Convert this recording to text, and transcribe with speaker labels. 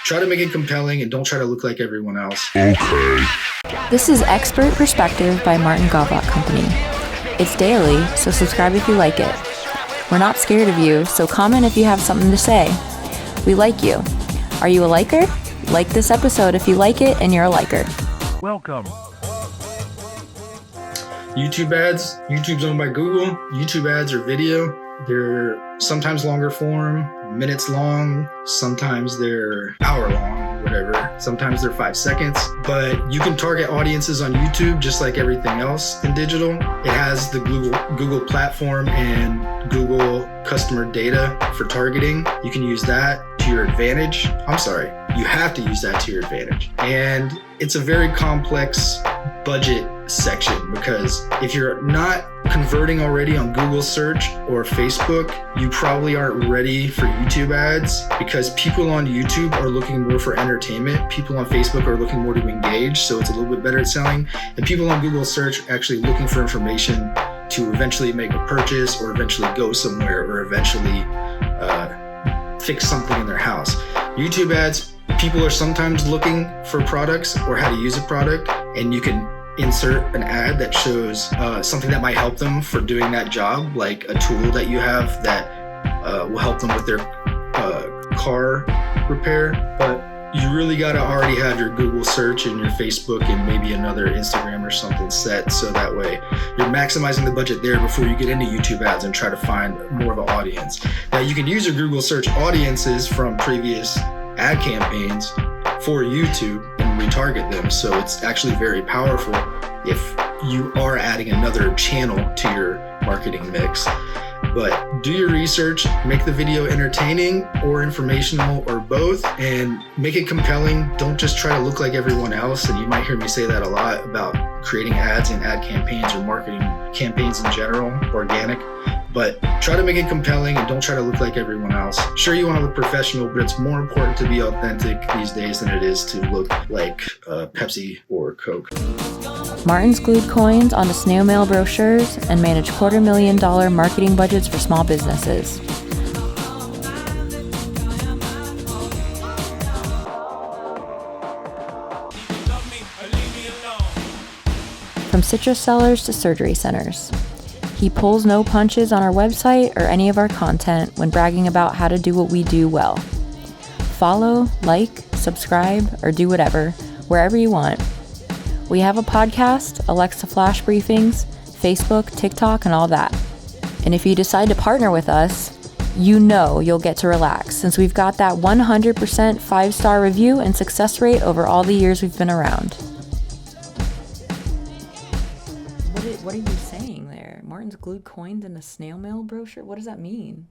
Speaker 1: try to make it compelling and don't try to look like everyone else.
Speaker 2: Okay.
Speaker 3: This is Expert Perspective by Martin Goblock Company. It's daily, so subscribe if you like it. We're not scared of you, so comment if you have something to say. We like you. Are you a liker? Like this episode if you like it and you're a liker.
Speaker 2: Welcome.
Speaker 1: YouTube ads. YouTube's owned by Google. YouTube ads are video. They're sometimes longer form, minutes long. Sometimes they're hour long, whatever. Sometimes they're 5 seconds. But you can target audiences on YouTube just like everything else in digital. It has the Google platform and Google customer data for targeting. You can use that to your advantage. You have to use that to your advantage. And it's a very complex budget section because if you're not converting already on Google search or Facebook, you probably aren't ready for YouTube ads because people on YouTube are looking more for entertainment. People on Facebook are looking more to engage, so it's a little bit better at selling. And people on Google search are actually looking for information to eventually make a purchase or eventually go somewhere or eventually fix something in their house. YouTube ads, people are sometimes looking for products or how to use a product, and you can insert an ad that shows something that might help them for doing that job, like a tool that you have that will help them with their car repair. But you really got to already have your Google search and your Facebook and maybe another Instagram or something set, so that way you're maximizing the budget there before you get into YouTube ads and try to find more of an audience. Now you can use your Google search audiences from previous ad campaigns for YouTube and retarget them, so it's actually very powerful if you are adding another channel to your marketing mix. But do your research, make the video entertaining or informational or both, and make it compelling. Don't just try to look like everyone else. And you might hear me say that a lot about creating ads and ad campaigns or marketing campaigns in general, organic. But try to make it compelling and don't try to look like everyone else. Sure, you want to look professional, but it's more important to be authentic these days than it is to look like Pepsi or Coke.
Speaker 3: Martin's glued coins onto snail mail brochures and managed $250,000 marketing budgets for small businesses. From citrus sellers to surgery centers. He pulls no punches on our website or any of our content when bragging about how to do what we do well. Follow, like, subscribe, or do whatever, wherever you want. We have a podcast, Alexa Flash briefings, Facebook, TikTok, and all that. And if you decide to partner with us, you know you'll get to relax since we've got that 100% 5-star review and success rate over all the years we've been around. What are you saying there? Martin's glued coins in a snail mail brochure? What does that mean?